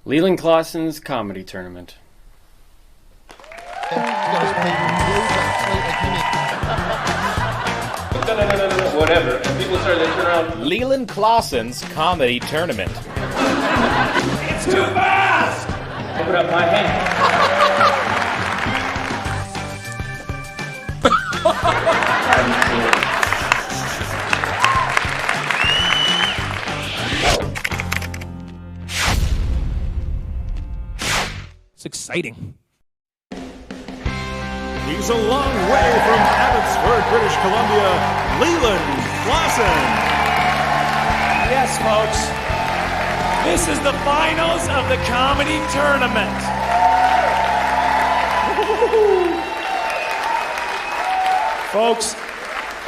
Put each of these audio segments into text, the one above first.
Leland Klassen's comedy tournament. No, whatever. And people started to turn around. Leland Klassen's comedy tournament. It's too fast! Open up my hand. It's exciting. He's a long way from Abbotsford, British Columbia, Leland Klassen. Yes, folks. This is the finals of the comedy tournament. Folks,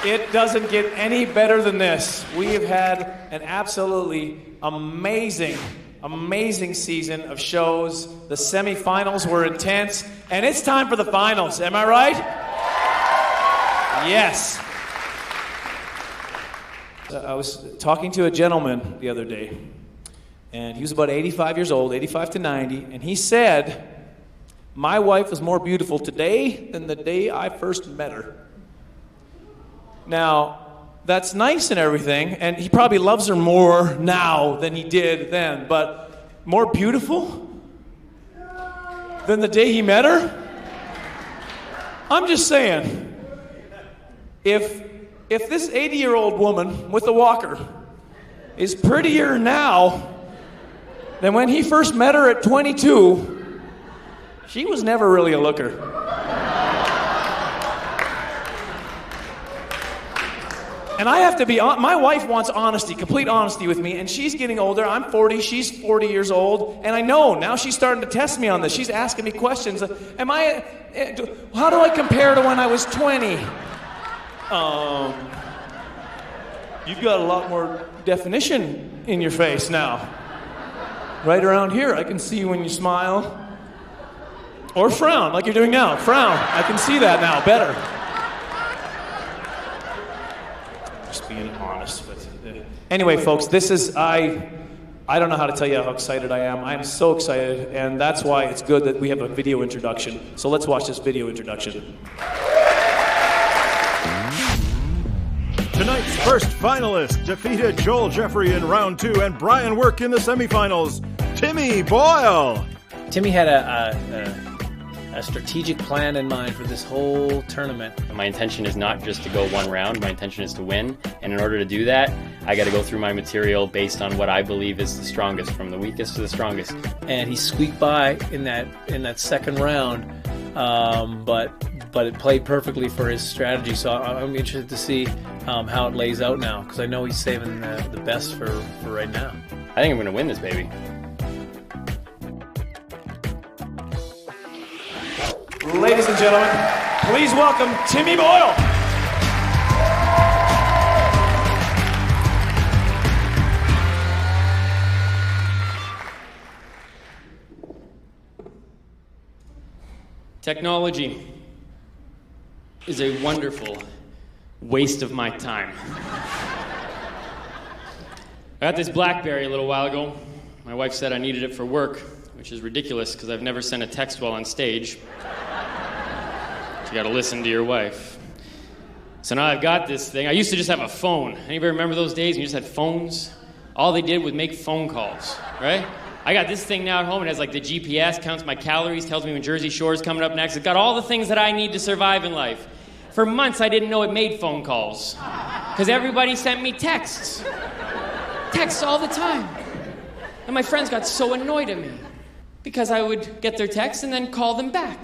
it doesn't get any better than this. We have had an absolutely amazing season of shows. The semifinals were intense, and it's time for the finals. Am I right? Yes. I was talking to a gentleman the other day, and he was about 85 years old, 85 to 90, and he said, "My wife is more beautiful today than the day I first met her." Now, that's nice and everything, and he probably loves her more now than he did then, but more beautiful than the day he met her? I'm just saying, if this 80-year-old woman with a walker is prettier now than when he first met her at 22, she was never really a looker. And I have to be my wife wants honesty, complete honesty with me, and she's getting older. I'm 40, she's 40 years old, and I know now she's starting to test me on this. She's asking me questions. How do I compare to when I was 20? You've got a lot more definition in your face now. Right around here, I can see when you smile. Or frown, like you're doing now. Frown, I can see that now better. Being honest with you. Anyway, folks, this is I don't know how to tell you how excited I am. I am so excited, and that's why it's good that we have a video introduction. So let's watch this video introduction. Tonight's first finalist defeated Joel Jeffrey in round 2 and Brian Work in the semifinals. Timmy Boyle. Timmy had a strategic plan in mind for this whole tournament. My intention is not just to go one round, my intention is to win. And in order to do that, I got to go through my material based on what I believe is the strongest, from the weakest to the strongest. And he squeaked by in that second round, but it played perfectly for his strategy. So I'm interested to see how it lays out now, because I know he's saving the best for right now. I think I'm going to win this, baby. Ladies and gentlemen, please welcome Timmy Boyle. Technology is a wonderful waste of my time. I got this BlackBerry a little while ago. My wife said I needed it for work, which is ridiculous because I've never sent a text while on stage. You gotta listen to your wife. So now I've got this thing. I used to just have a phone. Anybody remember those days when you just had phones? All they did was make phone calls, right? I got this thing now at home. It has like the GPS, counts my calories, tells me when Jersey Shore is coming up next. It's got all the things that I need to survive in life. For months, I didn't know it made phone calls because everybody sent me texts. Texts all the time. And my friends got so annoyed at me because I would get their texts and then call them back.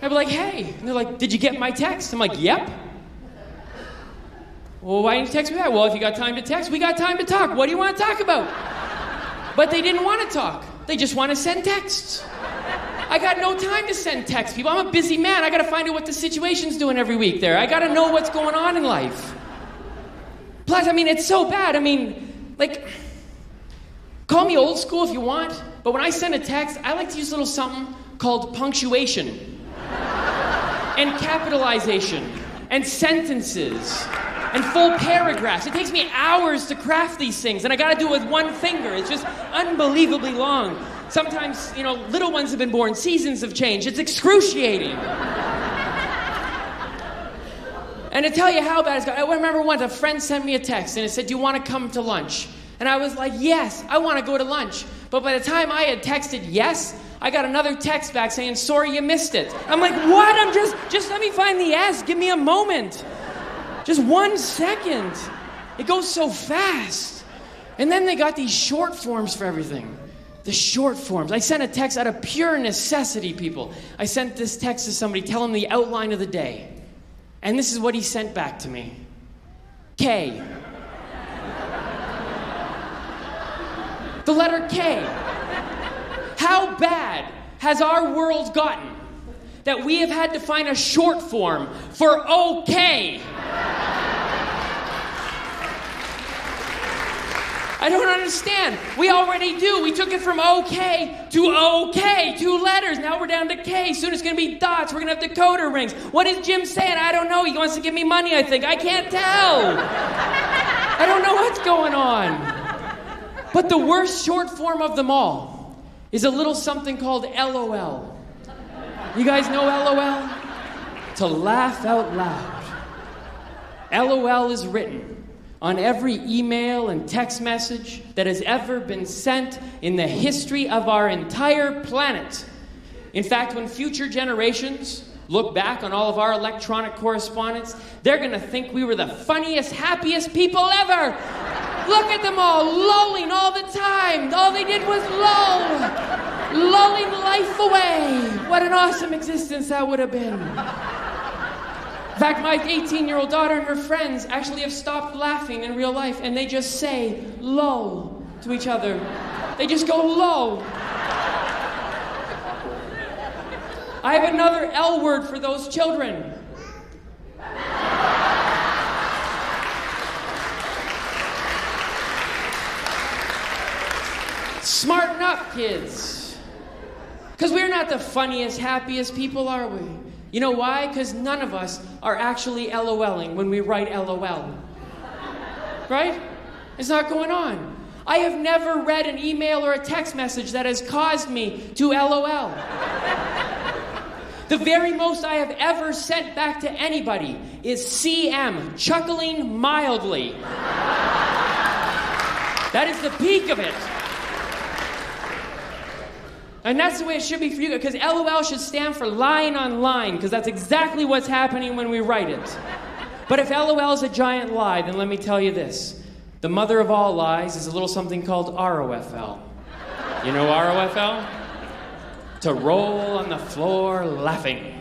I'd be like, hey. And they're like, did you get my text? I'm like, yep. Well, why didn't you text me back? Well, if you got time to text, we got time to talk. What do you want to talk about? But they didn't want to talk. They just want to send texts. I got no time to send texts, people. I'm a busy man. I got to find out what the situation's doing every week there. I got to know what's going on in life. Plus, I mean, it's so bad. I mean, like, call me old school if you want, but when I send a text, I like to use a little something called punctuation and capitalization and sentences and full paragraphs. It takes me hours to craft these things, and I gotta do it with one finger. It's just unbelievably long. Sometimes, little ones have been born, seasons have changed. It's excruciating. And to tell you how bad it's got, I remember once a friend sent me a text, and it said, "Do you want to come to lunch?" And I was like, "Yes, I want to go to lunch." But by the time I had texted yes, I got another text back saying, "Sorry, you missed it." I'm like, what? I'm just let me find the S. Give me a moment. Just 1 second. It goes so fast. And then they got these short forms for everything. The short forms. I sent a text out of pure necessity, people. I sent this text to somebody, tell him the outline of the day. And this is what he sent back to me. K. The letter K. How bad has our world gotten that we have had to find a short form for okay? I don't understand. We already do. We took it from okay to okay. 2 letters. Now we're down to K. Soon it's going to be dots. We're going to have decoder rings. What is Jim saying? I don't know. He wants to give me money, I think. I can't tell. I don't know what's going on. But the worst short form of them all is a little something called LOL. You guys know LOL? To laugh out loud. LOL is written on every email and text message that has ever been sent in the history of our entire planet. In fact, when future generations look back on all of our electronic correspondence, they're going to think we were the funniest, happiest people ever. Look at them all, lulling all the time. All they did was lull, lulling life away. What an awesome existence that would have been. In fact, my 18-year-old daughter and her friends actually have stopped laughing in real life, and they just say lull to each other. They just go lull. I have another L word for those children. Smarten up, kids. Because we're not the funniest, happiest people, are we? You know why? Because none of us are actually LOLing when we write LOL. Right? It's not going on. I have never read an email or a text message that has caused me to LOL. The very most I have ever sent back to anybody is CM, chuckling mildly. That is the peak of it. And that's the way it should be for you, because LOL should stand for line on line, because that's exactly what's happening when we write it. But if LOL is a giant lie, then let me tell you this. The mother of all lies is a little something called ROFL. You know ROFL? To roll on the floor laughing.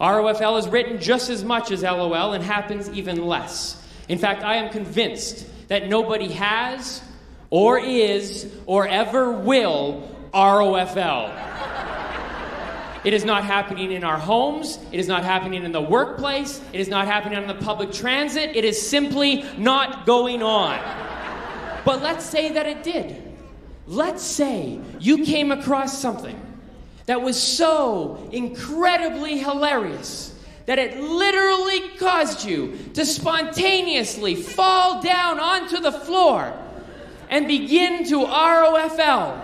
ROFL is written just as much as LOL and happens even less. In fact, I am convinced that nobody has, or is, or ever will ROFL. It is not happening in our homes. It is not happening in the workplace. It is not happening on the public transit. It is simply not going on. But let's say that it did. Let's say you came across something that was so incredibly hilarious that it literally caused you to spontaneously fall down onto the floor and begin to ROFL.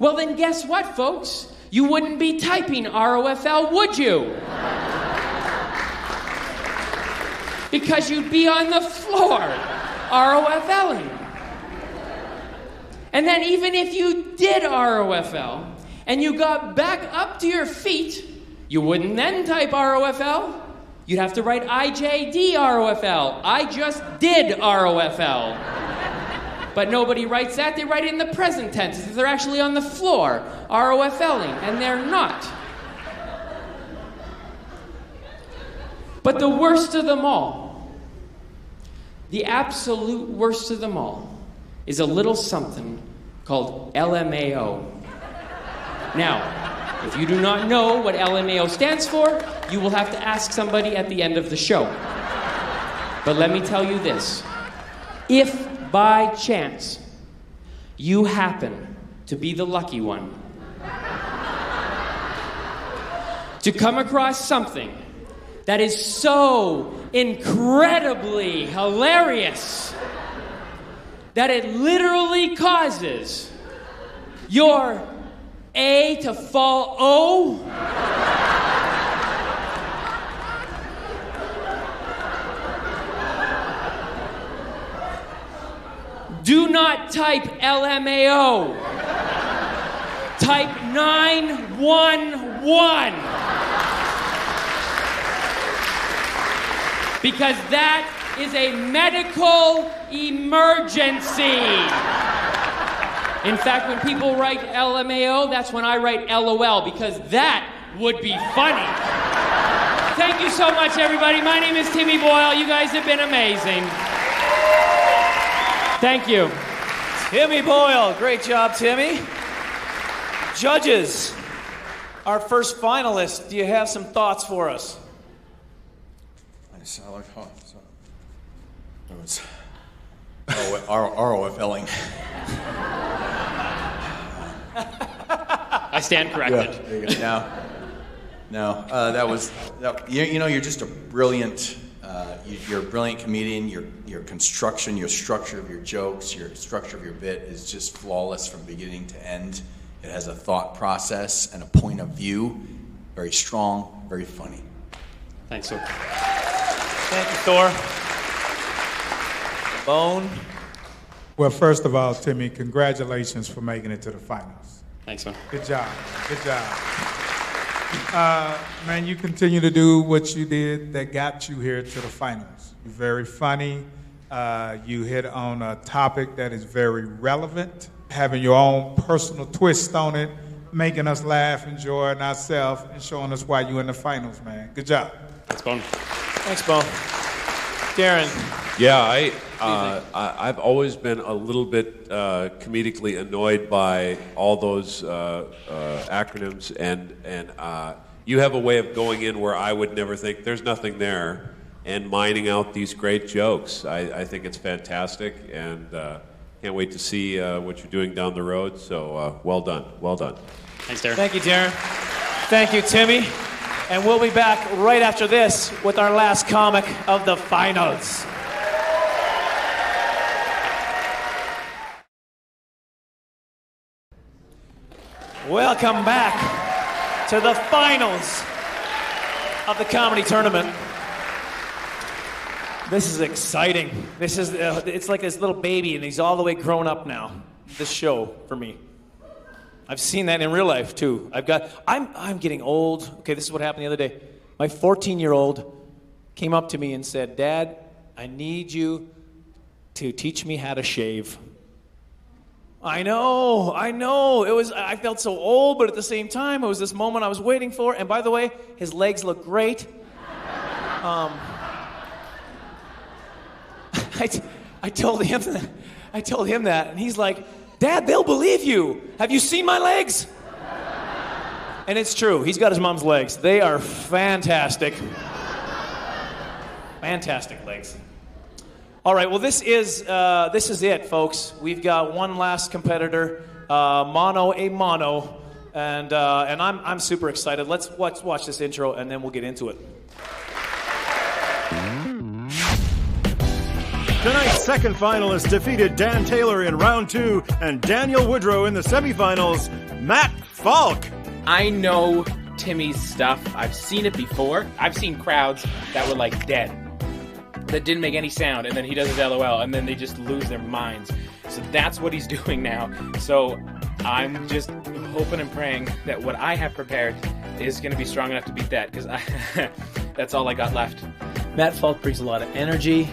Well, then guess what, folks? You wouldn't be typing ROFL, would you? Because you'd be on the floor ROFLing. And then even if you did ROFL and you got back up to your feet, you wouldn't then type ROFL. You'd have to write IJD ROFL. I just did ROFL. But nobody writes that. They write it in the present tense, as if they're actually on the floor ROFLing, and they're not. But the worst of them all, the absolute worst of them all, is a little something called LMAO. Now, if you do not know what LMAO stands for, you will have to ask somebody at the end of the show. But let me tell you this. If by chance you happen to be the lucky one to come across something that is so incredibly hilarious that it literally causes your A to fall O? Do not type LMAO. Type 911. Because that is a medical emergency. In fact, when people write LMAO, that's when I write LOL, because that would be funny. Thank you so much, everybody. My name is Timmy Boyle. You guys have been amazing. Thank you. Timmy Boyle. Great job, Timmy. Judges, our first finalist, do you have some thoughts for us? ROFLing. I stand corrected. Yeah, there you go. No, you're just a brilliant, you're a brilliant comedian. Your construction, your structure of your jokes, your structure of your bit is just flawless from beginning to end. It has a thought process and a point of view. Very strong, very funny. Thanks, sir. Thank you, Thor. Bone. Well, first of all, Timmy, congratulations for making it to the finals. Thanks, man. Good job. Good job. Man, you continue to do what you did that got you here to the finals. You're very funny. You hit on a topic that is very relevant, having your own personal twist on it, making us laugh, enjoying ourselves, and showing us why you're in the finals, man. Good job. Thanks, Bone. Thanks, Bone. Darren. Yeah, I've always been a little bit comedically annoyed by all those acronyms, and you have a way of going in where I would never think there's nothing there, and mining out these great jokes. I think it's fantastic, and can't wait to see what you're doing down the road. So well done, well done. Thanks, Darren. Thank you, Darren. Thank you, Timmy. And we'll be back right after this with our last comic of the finals. Welcome back to the finals of the comedy tournament. This is exciting. This is it's like this little baby, and he's all the way grown up now. This show for me. I've seen that in real life too. I'm getting old. Okay, this is what happened the other day. My 14-year-old came up to me and said, "Dad, I need you to teach me how to shave." I know. I felt so old, but at the same time, it was this moment I was waiting for. And by the way, his legs look great. I told him that, and he's like, "Dad, they'll believe you. Have you seen my legs?" And it's true. He's got his mom's legs. They are fantastic. Fantastic legs. All right. Well, this is it, folks. We've got one last competitor, mono a mono, and I'm super excited. Let's watch this intro, and then we'll get into it. Tonight's second finalist defeated Dan Taylor in round 2 and Daniel Woodrow in the semifinals. Matt Falk. I know Timmy's stuff. I've seen it before. I've seen crowds that were like dead, that didn't make any sound, and then he does his LOL, and then they just lose their minds. So that's what he's doing now. So I'm just hoping and praying that what I have prepared is going to be strong enough to beat that, because that's all I got left. Matt Falk brings a lot of energy.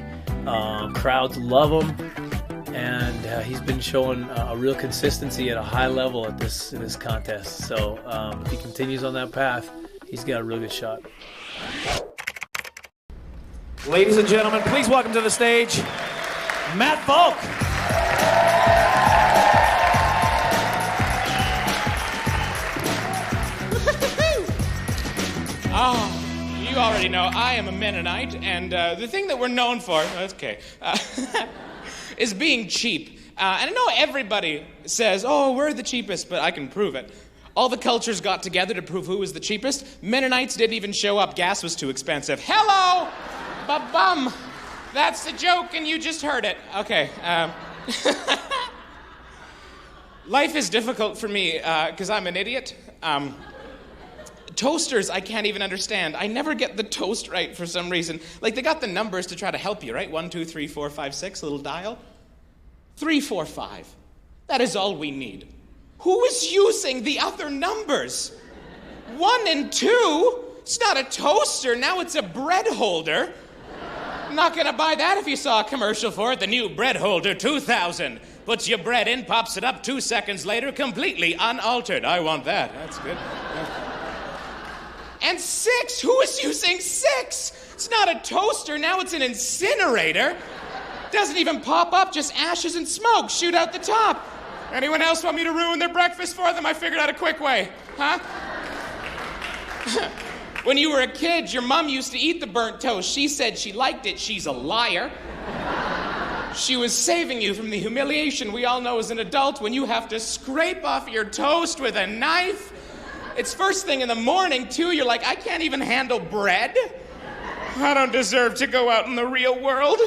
Crowds love him, and he's been showing a real consistency at a high level at this contest. So if he continues on that path, he's got a real good shot. Ladies and gentlemen, please welcome to the stage, Matt Falk. Oh, you already know I am a Mennonite, and the thing that we're known for, is being cheap. And I know everybody says, "Oh, we're the cheapest," but I can prove it. All the cultures got together to prove who was the cheapest. Mennonites didn't even show up. Gas was too expensive. Hello! Ba-bum! That's the joke, and you just heard it. Okay. Life is difficult for me because I'm an idiot. Toasters, I can't even understand. I never get the toast right for some reason. Like, they got the numbers to try to help you, right? 1, 2, 3, 4, 5, 6, a little dial. 3, 4, 5. That is all we need. Who is using the other numbers? 1 and 2? It's not a toaster, now it's a bread holder. I'm not gonna buy that if you saw a commercial for it. The new bread holder 2000. Puts your bread in, pops it up 2 seconds later, completely unaltered. I want that. That's good. Yeah. And 6, who is using 6? It's not a toaster, now it's an incinerator. Doesn't even pop up, just ashes and smoke shoot out the top. Anyone else want me to ruin their breakfast for them? I figured out a quick way, huh? When you were a kid, your mom used to eat the burnt toast. She said she liked it. She's a liar. She was saving you from the humiliation we all know as an adult when you have to scrape off your toast with a knife. It's first thing in the morning, too. You're like, I can't even handle bread. I don't deserve to go out in the real world.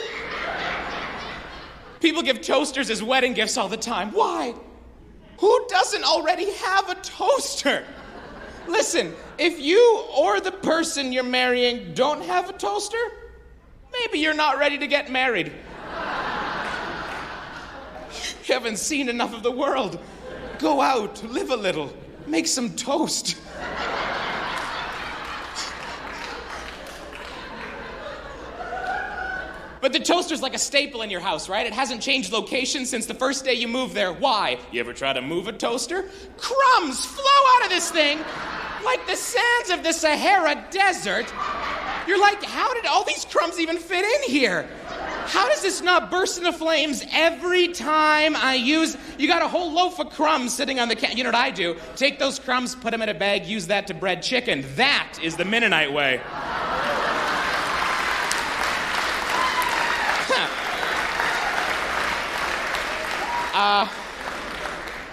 People give toasters as wedding gifts all the time. Why? Who doesn't already have a toaster? Listen, if you or the person you're marrying don't have a toaster, maybe you're not ready to get married. You haven't seen enough of the world. Go out, live a little, make some toast. But the toaster's like a staple in your house, right? It hasn't changed location since the first day you moved there. Why? You ever try to move a toaster? Crumbs flow out of this thing like the sands of the Sahara Desert. You're like, how did all these crumbs even fit in here? How does this not burst into flames every time I use... You got a whole loaf of crumbs sitting on the You know what I do? Take those crumbs, put them in a bag, use that to bread chicken. That is the Mennonite way.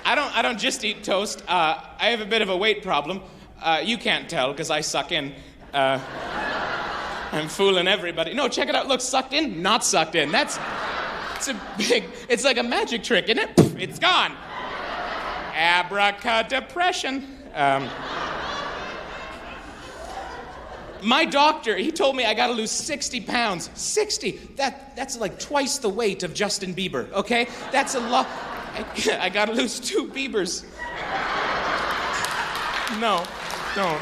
I don't just eat toast. I have a bit of a weight problem. You can't tell because I suck in. I'm fooling everybody. No, check it out. Look, sucked in, not sucked in. It's like a magic trick, isn't it? It's gone. Abracadadepression. My doctor, he told me I gotta lose 60 pounds. 60. That's like twice the weight of Justin Bieber, okay? That's a lot. I gotta lose 2 Biebers. No, don't.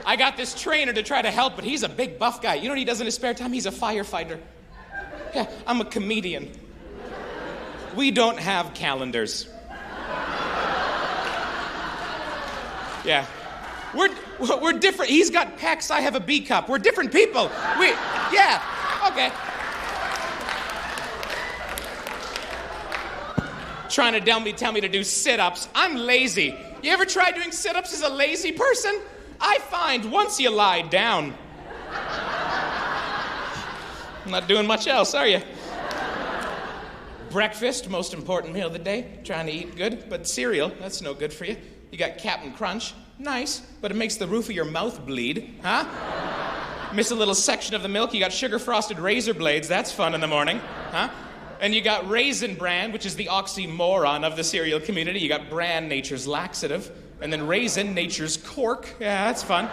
I got this trainer to try to help, but he's a big buff guy. You know what he does in his spare time? He's a firefighter. Yeah, I'm a comedian. We don't have calendars. Yeah. We're different. He's got pecs, I have a B cup. We're different people. Yeah, okay. Trying to tell me to do sit-ups. I'm lazy. You ever try doing sit-ups as a lazy person? I find once you lie down. I'm not doing much else, are you? Breakfast, most important meal of the day. Trying to eat good, but cereal, that's no good for you. You got Captain Crunch, nice, but it makes the roof of your mouth bleed, huh? Miss a little section of the milk, you got sugar-frosted razor blades, that's fun in the morning, huh? And you got Raisin Bran, which is the oxymoron of the cereal community. You got Bran, nature's laxative, and then Raisin, nature's cork. Yeah, that's fun.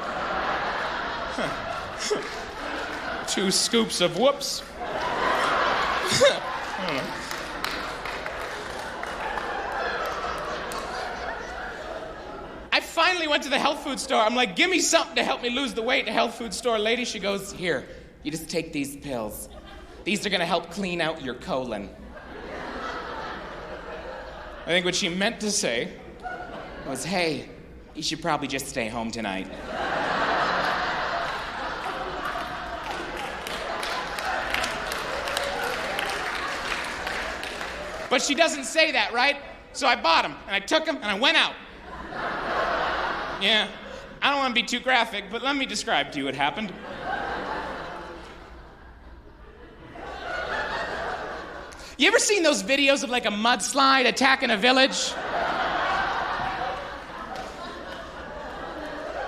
2 scoops of whoops. I finally went to the health food store. I'm like, give me something to help me lose the weight. The health food store lady, she goes, here, you just take these pills. These are gonna help clean out your colon. I think what she meant to say was, hey, you should probably just stay home tonight. But she doesn't say that, right? So I bought them, and I took them, and I went out. Yeah, I don't want to be too graphic, but let me describe to you what happened. You ever seen those videos of like a mudslide attacking a village?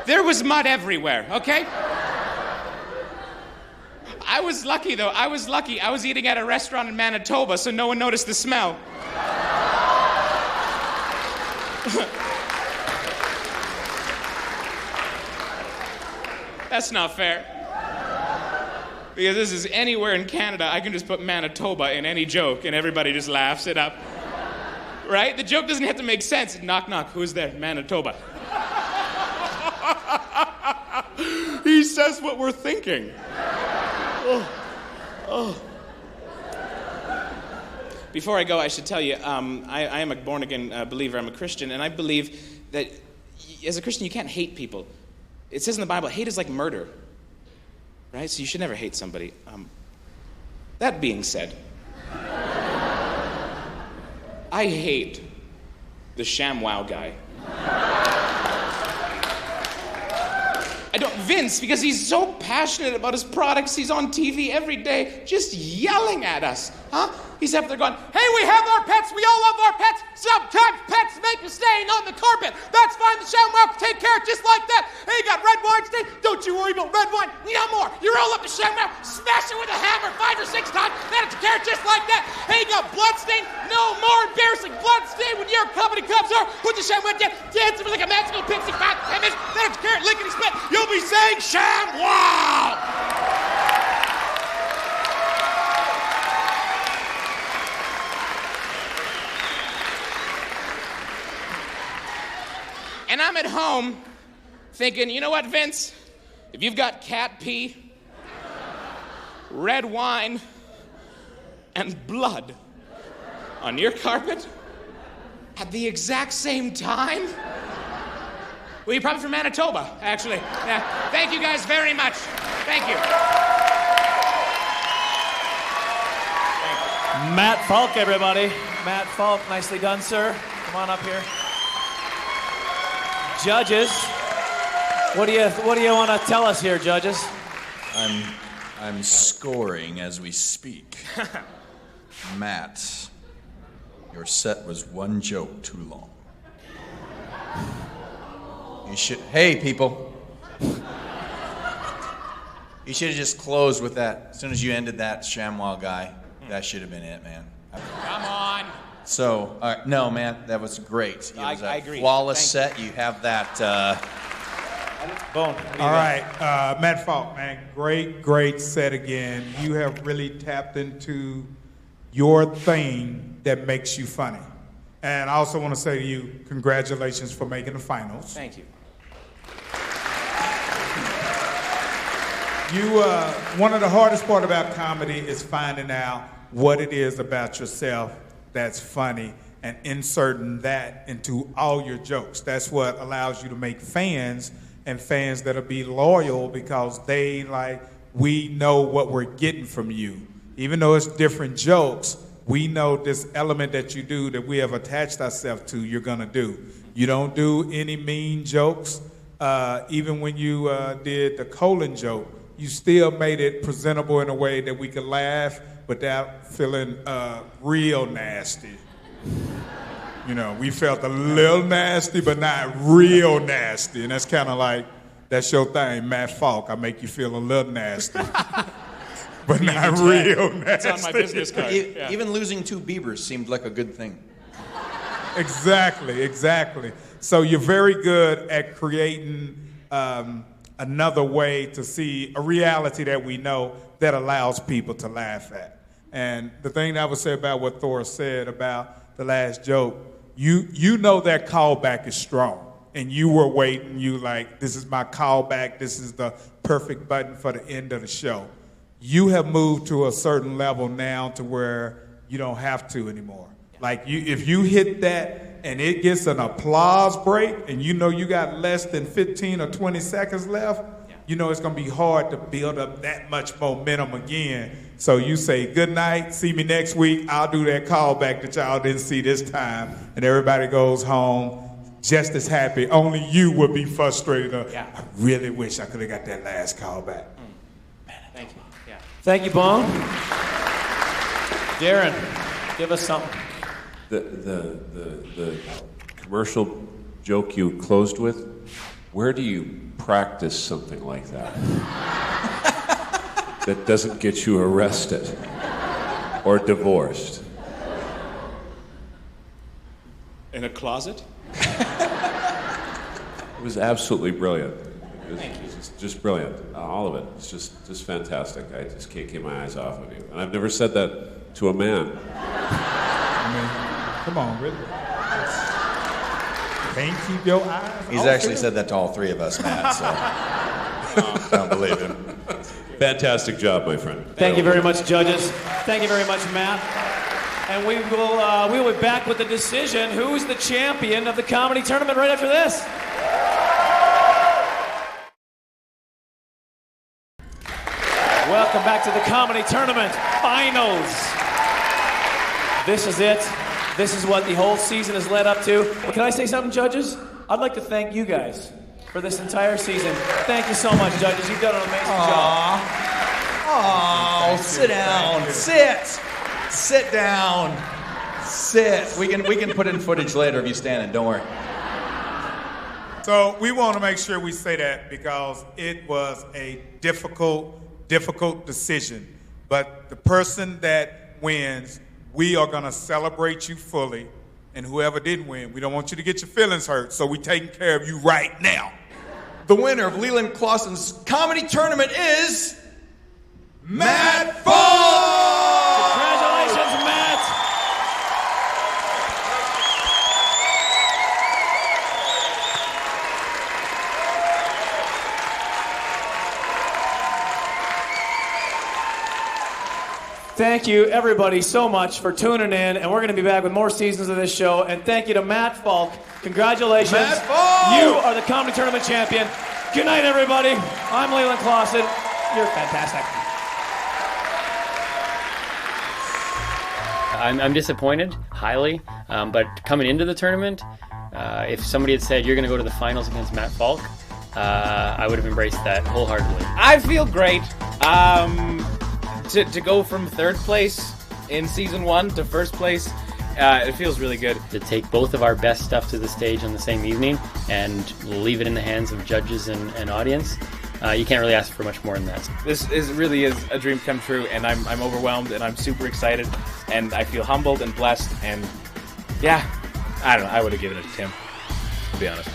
There was mud everywhere, okay? I was lucky, though. I was lucky. I was eating at a restaurant in Manitoba, so no one noticed the smell. That's not fair. Because this is anywhere in Canada, I can just put Manitoba in any joke, and everybody just laughs it up. Right? The joke doesn't have to make sense. Knock, knock. Who's there? Manitoba. He says what we're thinking. Oh. Before I go, I should tell you, I am a born-again believer. I'm a Christian, and I believe that as a Christian, you can't hate people. It says in the Bible, hate is like murder. Right? So you should never hate somebody. That being said, I hate the ShamWow guy. I don't, Vince, because he's so passionate about his products. He's on TV every day just yelling at us. Huh? He's up there going, hey, we have our pets. We all love our pets. Sometimes pets make a stain on the carpet. That's fine. The ShamWow can take care of it just like that. Hey, you got red wine stain? Don't you worry about red wine. No more. You roll up the ShamWow, smash it with a hammer 5 or 6 times. That'll take care of it just like that. Hey, you got blood stain? No more embarrassing blood stain when your company comes over. Put the ShamWow down. Dance like a magical pixie 5 to 10 minutes. That'll take care of it. Lickety spit. You'll be saying ShamWow. And I'm at home thinking, you know what, Vince? If you've got cat pee, red wine, and blood on your carpet at the exact same time, well, you're probably from Manitoba, actually. Yeah. Thank you guys very much. Thank you. Matt Falk, everybody. Matt Falk, nicely done, sir. Come on up here. Judges, what do you want to tell us here, judges? I'm scoring as we speak. Matt, your set was one joke too long. You should. Hey, people. You should have just closed with that. As soon as you ended that ShamWow guy, that should have been it, man. Come on. So, no, man, that was great. It was I agree. Flawless set. You have that. Boom. All right, Matt Falk, man, great set again. You have really tapped into your thing that makes you funny. And I also want to say to you, congratulations for making the finals. Thank you. One of the hardest part about comedy is finding out what it is about yourself that's funny and inserting that into all your jokes. That's what allows you to make fans, and fans that'll be loyal because they we know what we're getting from you. Even though it's different jokes, we know this element that you do that we have attached ourselves to, you're gonna do. You don't do any mean jokes. Even when you did the colon joke, you still made it presentable in a way that we could laugh without feeling real nasty. You know, we felt a little nasty, but not real nasty. And that's kind of like, that's your thing, Matt Falk. I make you feel a little nasty, but not real nasty. That's on my business card. Yeah. Even losing 2 Biebers seemed like a good thing. Exactly. So you're very good at creating another way to see a reality that we know that allows people to laugh at. And the thing that I would say about what Thor said about the last joke, you know that callback is strong. And you were waiting, you like, this is my callback, this is the perfect button for the end of the show. You have moved to a certain level now to where you don't have to anymore. Like, if you hit that and it gets an applause break and you know you got less than 15 or 20 seconds left, you know it's going to be hard to build up that much momentum again. So you say, good night, see me next week. I'll do that callback that y'all didn't see this time. And everybody goes home just as happy. Only you would be frustrated. I really wish I could have got that last callback. Thank you. Yeah. Thank you, Bone. Darren. Give us something. The commercial joke you closed with, where do you practice something like that? That doesn't get you arrested or divorced. In a closet? It was absolutely brilliant. Thank you. Just brilliant. All of it. It's just fantastic. I just can't keep my eyes off of you. And I've never said that to a man. I mean, come on, really. Can't keep your eyes He's off actually him? said that to all three of us, Matt, so don't believe him. Fantastic job, my friend. Thank you very much, judges. Thank you very much, Matt. And we will be back with the decision. Who's the champion of the comedy tournament right after this? Welcome back to the comedy tournament finals. This is it. This is what the whole season has led up to. Can I say something, judges? I'd like to thank you guys for this entire season. Thank you so much, judges. You've done an amazing job. Oh, sit down. Sit down. Sit. We can put in footage later if you stand and don't worry. So we want to make sure we say that because it was a difficult decision. But the person that wins, we are going to celebrate you fully. And whoever didn't win, we don't want you to get your feelings hurt. So we're taking care of you right now. The winner of Leland Klassen's comedy tournament is Matt Falk! Congratulations, Matt! Thank you, everybody, so much for tuning in, and we're going to be back with more seasons of this show. And thank you to Matt Falk. Congratulations. Matt Falk! You are the comedy tournament champion. Good night, everybody. I'm Leland Klassen. You're fantastic. I'm disappointed, highly, but coming into the tournament, if somebody had said you're going to go to the finals against Matt Falk, I would have embraced that wholeheartedly. I feel great. To go from third place in season 1 to first place, it feels really good. To take both of our best stuff to the stage on the same evening and leave it in the hands of judges and audience, you can't really ask for much more than that. This really is a dream come true, and I'm overwhelmed, and I'm super excited, and I feel humbled and blessed, and yeah, I don't know, I would have given it to Tim, to be honest.